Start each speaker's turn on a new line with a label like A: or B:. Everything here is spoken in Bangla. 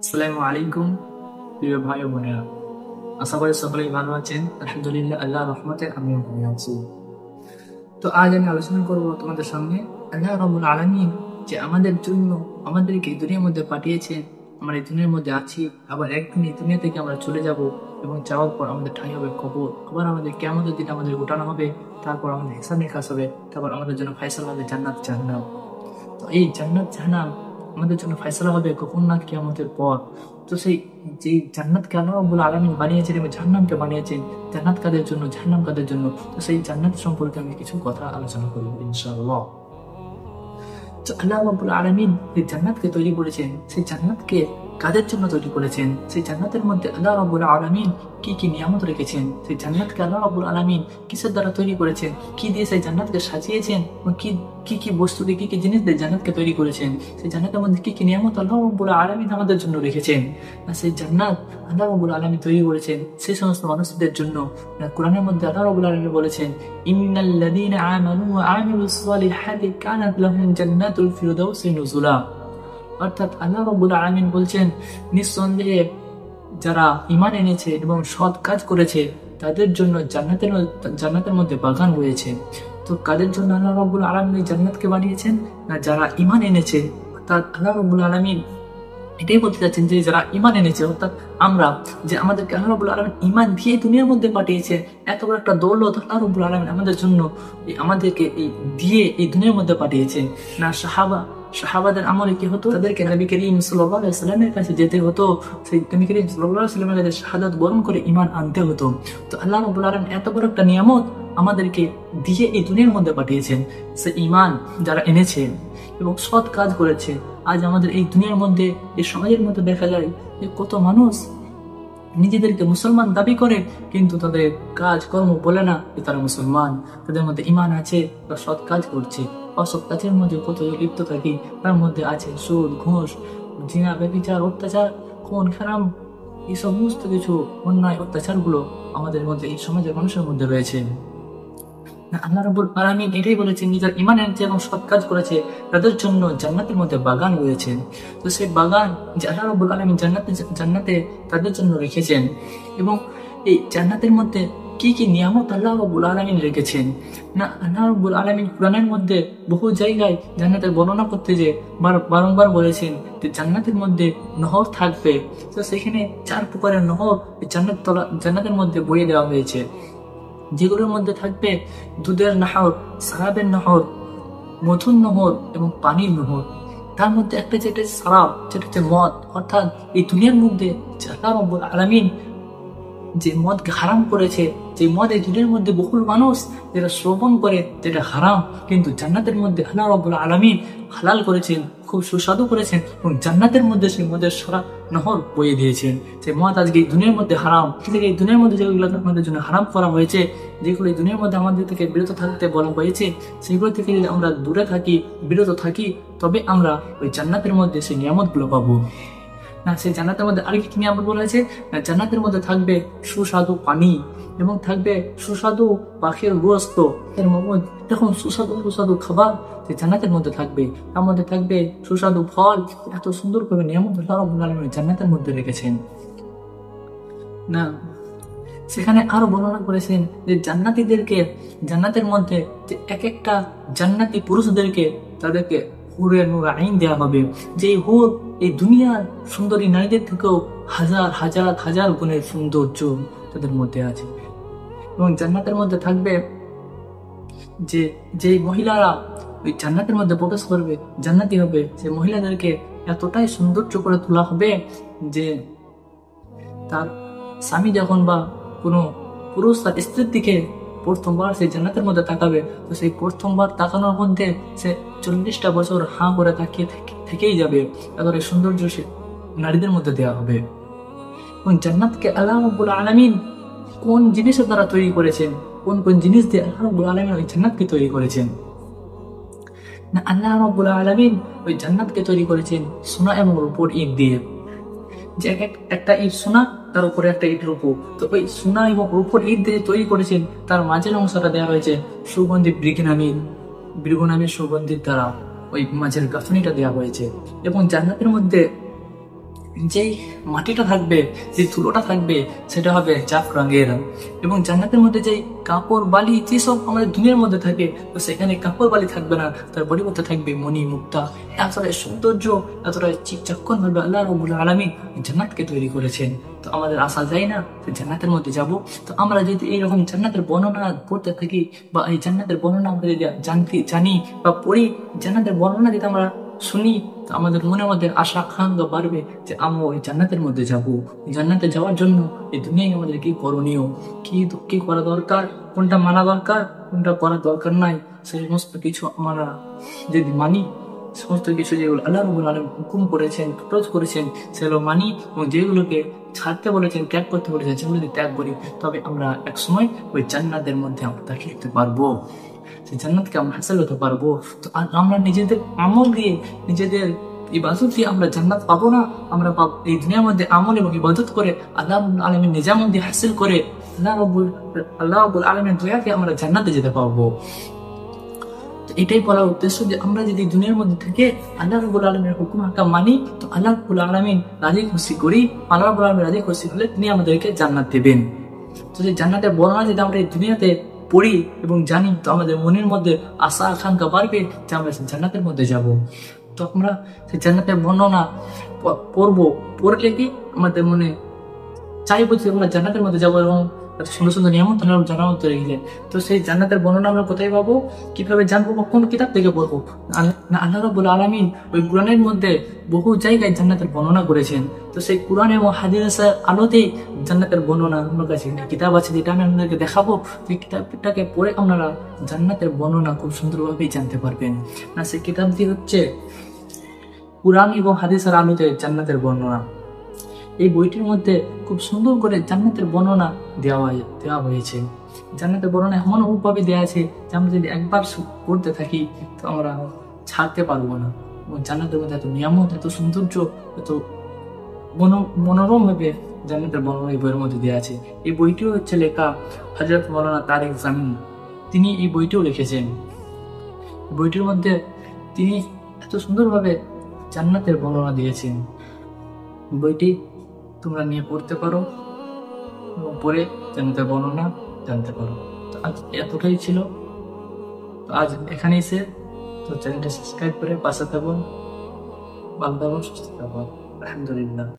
A: আসসালামু আলাইকুম প্রিয় ভাই ও বোনেরা, আশা করি সকলেই ভালো আছেন। আলহামদুলিল্লাহ, আল্লাহ রহমতে আমিও ভালো আছি। তো আজ আমি আলোচনা করব তোমাদের সামনে আল্লাহ রাব্বুল আলামিন যে আমাদের জন্য আমাদেরকে এই দুনিয়ার মধ্যে পাঠিয়েছেন। আমরা এই দুনিয়ার মধ্যে আছি, আবার একদিন এই দুনিয়া থেকে আমরা চলে যাব এবং যাওয়ার পর আমাদের ঠাঁই হবে কবর। আবার আমাদের কিয়ামতের দিন আমাদের উঠানো হবে, তারপর আমাদের হিসাব নিকাশ হবে, তারপর আমাদের জন্য ফয়সালা হবে জান্নাত জাহান্নাম। তো এই জান্নাত জাহান্নাম আমাদের জন্য ফয়সালা হবে কখন না কিয়ামতের পর। তো সেই যে জান্নাতকে আল্লাহ রাব্বুল আলামিন বানিয়েছেন এবং জাহান্নামকে বানিয়েছেন, জান্নাত কাদের জন্য জাহান্নাম কাদের জন্য, তো সেই জান্নাত সম্পর্কে আমি কিছু কথা আলোচনা করব ইনশাআল্লাহ। তো আল্লাহ রাব্বুল আলামিন যে জান্নাতকে তৈরি করেছেন, সেই জান্নাতকে কাদের জন্য তৈরি করেছেন, সেই জান্নাতের মধ্যে আল্লাহ রাব্বুল আলামিন কি কি নিয়ামত রেখেছেন, সেই জান্নাতকে আল্লাহ রাব্বুল আলামিন কিসের দ্বারা তৈরি করেছেন, কি দিয়ে সেই জান্নাতকে সাজিয়েছেন, এবং কি কি কি বস্তু দিয়ে কি কি জিনিস দিয়ে জান্নাতকে তৈরি করেছেন, সেই জান্নাতের মধ্যে কি কি নিয়ামত আল্লাহ রাব্বুল আলামিন আমাদের জন্য রেখেছেন। আর সেই জান্নাত আল্লাহ রাব্বুল আলামিন তৈরি করেছেন সেই সমস্ত মানুষদের জন্য। কোরআনের মধ্যে আল্লাহ রাব্বুল আলামিন বলেছেন, ইন্নাল্লাযীনা আমানু ওয়া আমিলুস সালিহাতি কানাত লাহুম জান্নাতুল ফিরদাউসি নুজুলা। অর্থাৎ আল্লাহ রাব্বুল আলামিন বলছেন, নিঃসন্দেহে যারা ঈমান এনেছে এবং সৎ কাজ করেছে তাদের জন্য জান্নাতের মধ্যে বাগান রয়েছে। তো কাদের জন্য আল্লাহ রাব্বুল আলামিন এই জান্নাতকে বানিয়েছেন? না, যারা ঈমান এনেছে। অর্থাৎ আল্লাহ রাব্বুল আলামিন এটাই বলতে চাচ্ছেন যে যারা ঈমান এনেছে, অর্থাৎ আমরা, যে আমাদেরকে আল্লাহ রাব্বুল আলামিন ঈমান দিয়ে দুনিয়ার মধ্যে পাঠিয়েছে। এত বড় একটা দৌলত আল্লাহ রাব্বুল আলামিন আমাদের জন্য আমাদেরকে এই দিয়ে এই দুনিয়ার মধ্যে পাঠিয়েছে। না, সাহাবাদের আমলে কি হতো, তাদেরকে নবী করিম সাল্লাল্লাহু আলাইহি ওয়াসাল্লামের কাছে যেতে হতো, সেই নবী করিম সাল্লাল্লাহু আলাইহি ওয়াসাল্লামের কাছে শাহাদাত বরণ করে ঈমান আনতে হতো। তো আল্লাহ রাব্বুল আলামিন এত বড় একটা নিয়ামত আমাদেরকে দিয়ে এই দুনিয়ার মধ্যে পাঠিয়েছেন। সে ঈমান যারা এনেছে এবং সৎ কাজ করেছে, আজ আমাদের এই দুনিয়ার মধ্যে, এই সমাজের মধ্যে দেখা যায় যে কত মানুষ নিজেদেরকে মুসলমান দাবি করে, কিন্তু তাদের কাজ কর্ম বলে না যে তারা মুসলমান। তাদের মধ্যে ঈমান আছে, তারা সৎ কাজ করছে। অসৎ কাজের মধ্যে কত লিপ্ত থাকি, তার মধ্যে আছে সুদ, ঘুষ, জিনা, ব্যভিচার, অত্যাচার, খুন খারাপ, এই সমস্ত কিছু অন্যায় অত্যাচারগুলো আমাদের মধ্যে, এই সমাজের মানুষের মধ্যে রয়েছে। আল্লাহ রাব্বুল আলামিন এটাই বলেছেন, নিজের ঈমান এনেছে এবং সৎ কাজ করেছে তাদের জন্য জান্নাতের মধ্যে বাগান রয়েছে। তো সেই বাগান যে আল্লাহ রাব্বুল আলামিন জান্নাতে তাদের জন্য রেখেছেন, এবং এই জান্নাতের মধ্যে কি কি নিয়ামত আল্লাহ রাব্বুল আলামিন রেখেছেন। না, আল্লাহ রাব্বুল আলামিন কুরআনের মধ্যে বহু জায়গায় জান্নাতের বর্ণনা করতে যে বারংবার বলেছেন যে জান্নাতের মধ্যে নহর থাকবে। তো সেখানে 4 প্রকারের নহর জান্নাতের মধ্যে বইয়ে দেওয়া হয়েছে, যেগুলোর মধ্যে থাকবে দুধের নহর, শরাবের নহর, মধুর নহর এবং পানির নহর। তার মধ্যে একটা যেটা শরাব, যেটা হচ্ছে মদ। অর্থাৎ এই দুনিয়ার মধ্যে আল্লাহ রাব্বুল আলামিন যে মদকে হারাম করেছে, যে মদ এই দুনিয়ার মধ্যে বহুল মানুষ যেটা শ্রবণ করে, যেটা হারাম, কিন্তু জান্নাতের মধ্যে আল্লাহ রাব্বুল আলামিন হালাল করেছেন, খুব সুস্বাদু করেছেন, এবং জান্নাতের মধ্যে সেই মদের সরা নহর বইয়ে দিয়েছেন। যে মদ আজকে এই দুনিয়ার মধ্যে হারাম, থেকে এই দুনিয়ার মধ্যে যেগুলো আমাদের জন্য হারাম করা হয়েছে, যেগুলো এই দুনিয়ার মধ্যে আমাদের থেকে বিরত থাকতে বলা হয়েছে, সেগুলো থেকে যদি আমরা দূরে থাকি, বিরত থাকি, তবে আমরা ওই জান্নাতের মধ্যে সেই নিয়ামতগুলো পাবো। না, সেই জান্নাতের মধ্যে আর কি নিয়ামত বলা হয়েছে? না, জান্নাতের মধ্যে থাকবে সুস্বাদু পানি, এবং থাকবে সুস্বাদু পাখির গোশত, এরকম সুস্বাদু সুস্বাদু খাবার যে জান্নাতের মধ্যে থাকবে। তার মধ্যে থাকবে সুস্বাদু ফল। এত সুন্দর করে নিয়ামত আল্লাহ রাব্বুল আলামিন জান্নাতের মধ্যে রেখেছেন। না, সেখানে আরো বর্ণনা করেছেন যে জান্নাতের মধ্যে যে এক একটা জান্নাতি পুরুষদেরকে, তাদেরকে হুরে নূর আইন দেওয়া হবে। যে হুর এই দুনিয়ার সুন্দরী নারীদের থেকেও হাজার হাজার হাজার গুণের সৌন্দর্য তাদের মধ্যে আছে। এবং জান্নাতের মধ্যে থাকবে যে যে মহিলারা ওই জান্নাতের মধ্যে প্রবেশ করবে, জান্নাতি হবে, সেই মহিলাদেরকে এতটাই সৌন্দর্য করে তোলা হবে যে তার স্বামী যখন বা কোনো পুরুষ তার স্ত্রীর দিকে প্রথমবার সেই জান্নাতের মধ্যে তাকাবে, তো সেই প্রথমবার তাকানোর মধ্যে সে 40টা বছর হাঁ করে তাকিয়ে থেকেই যাবে। এতটাই সৌন্দর্য সে নারীদের মধ্যে দেওয়া হবে। এবং জান্নাতকে আল্লাহ রাব্বুল আলামিন কোন জিনিসের দ্বারা তৈরি করেছেন, কোন কোন জিনিস দিয়ে আল্লাহ রাব্বুল আলামিন ওই জান্নাতকে তৈরি করেছেন? না, আল্লাহ রাব্বুল আলামিন ওই জান্নাতকে তৈরি করেছেন সোনা এবং রূপোর ইট দিয়ে। যে একটা ইট সোনা, তার উপরে একটা ইট রূপো। তো ওই সোনা এবং রূপোর ইট দিয়ে তৈরি করেছেন, তার মাঝের অংশটা দেওয়া হয়েছে সুগন্ধি বৃগ নামের সুগন্ধির দ্বারা ওই মাঝের গাঁথনিটা দেওয়া হয়েছে। এবং জান্নাতের মধ্যে যেই মাটিটা থাকবে, যে ধুলোটা থাকবে, সেটা হবে জাফরাঙ্গের। এবং জান্নাতের মধ্যে যেই কাপড় বালি যেসব আমাদের দুনিয়ার মধ্যে থাকে, তো সেখানে কাপড় বালি থাকবে না, তার পরিবর্তে থাকবে মণি মুক্তা। এতটাই সৌন্দর্য, এতটাই চিকচাক্কন ভাবে আল্লাহ রাব্বুল আলামিন জান্নাতকে তৈরি করেছেন। তো আমাদের আশা যায় না যে জান্নাতের মধ্যে যাব? তো আমরা যদি এইরকম জান্নাতের বর্ণনা পড়তে থাকি, বা এই জান্নাতের বর্ণনা আমরা যদি জানি বা পড়ি, জান্নাতের বর্ণনা যদি আমরা শুনি, তো আমাদের মনের মধ্যে আশা আকাঙ্ক্ষা বাড়বে যে আমরা ওই জান্নাতের মধ্যে যাব। জান্নাতে যাওয়ার জন্য এই দুনিয়ায় আমাদের কি করণীয়, কি করা দরকার, কোনটা মানা দরকার, কোনটা করা দরকার নাই, সেই সমস্ত কিছু আমরা যদি মানি, সমস্ত কিছু যেগুলো আল্লাহ রাব্বুল আলামিন হুকুম করেছেন, প্রপোজ করেছেন, সেগুলো মানি, এবং যেগুলোকে ছাড়তে বলেছেন, ত্যাগ করতে বলেছেন, সেগুলো যদি ত্যাগ করি, তবে আমরা এক সময় ওই জান্নাতের মধ্যে আমরা দাখিল হতে পারবো, সেই জান্নাতকে আমরা হাসিল হতে পারবো। তো আমরা নিজেদের আমল দিয়ে, নিজেদের ইবাদত দিয়ে আমরা জান্নাত পাবো না, আমরা এই দুনিয়ার মধ্যে আমল এবং ইবাদত করে আল্লাহ রাব্বুল আলামিন নিজামন্দি হাসিল করে আল্লাহ রাব্বুল আলামিনের দয়াকে আমরা জান্নাতে যেতে পারবো। এটাই বলার উদ্দেশ্য যে আমরা যদি দুনিয়ার মধ্যে থেকে আল্লাহ রাব্বুল আলামিনের হুকুম হাকাম মানি, তো আল্লাহ রাব্বুল আলামিন রাজি খুশি করি, আল্লাহ রাব্বুল আলামিন রাজি খুশি হলে তিনি আমাদেরকে জান্নাত দেবেন। তো সেই জান্নাতের বর্ণনা যদি আমরা এই দুনিয়াতে পড়ি এবং জানি, তো আমাদের মনের মধ্যে আশা আকাঙ্ক্ষা বাড়বে যে আমরা জান্নাতের মধ্যে যাব। তো আমরা সেই জান্নাতের বর্ণনা পড়লে কি আমাদের মনে চাইবো যে আমরা জান্নাতের মধ্যে যাবো, এবং এত সুন্দর সুন্দর নিয়ামত আল্লাহ জানার মধ্যে রেখেছেন। তো সেই জান্নাতের বর্ণনা আমরা কোথায় পাবো, কিভাবে জানবো, বা কোন কিতাব থেকে পড়বো? আল্লাহ রাব্বুল আলামিন ওই কোরআনের মধ্যে বহু জায়গায় জান্নাতের বর্ণনা করেছেন। তো সেই কোরআন এবং হাদিসের আলোতেই জান্নাতের বর্ণনা আমার কাছে একটা কিতাব আছে, যেটা আমি আপনাদেরকে দেখাবো। সেই কিতাবটাকে পড়ে আপনারা জান্নাতের বর্ণনা খুব সুন্দরভাবেই জানতে পারবেন। না, সেই কিতাবটি হচ্ছে কোরআন এবং হাদিসের আলোতে জান্নাতের বর্ণনা। এই বইটির মধ্যে খুব সুন্দর করে জান্নাতের বর্ণনা দেওয়া হয়েছে। জান্নাতের বর্ণনা এমনভাবে দেওয়া আছে যে আমরা যদি একবার পড়তে থাকি, তো আমরা ছাড়তে পারবো না। এবং জান্নাতের মধ্যে এত নিয়ামত, এত সৌন্দর্য, এত মনোরম ভাবে জান্নাতের বর্ণনা এই বইয়ের মধ্যে দেওয়া আছে। এই বইটিও হচ্ছে লেখা হযরত মাওলানা তারেক জামিল, তিনি এই বইটিও লিখেছেন। বইটির মধ্যে তিনি এত সুন্দরভাবে জান্নাতের বর্ণনা দিয়েছেন। বইটি তোমরা নিয়ে পড়তে পারো এবং পড়ে জান্নাতের বর্ণনা জানতে পারো। তো আজ এতটাই ছিল, তো আজ এখানেই সে। তো চ্যানেলটা সাবস্ক্রাইব করে পাশে থাকুন, ভালো থাকুন, সুস্থ থাকুন। আলহামদুলিল্লাহ।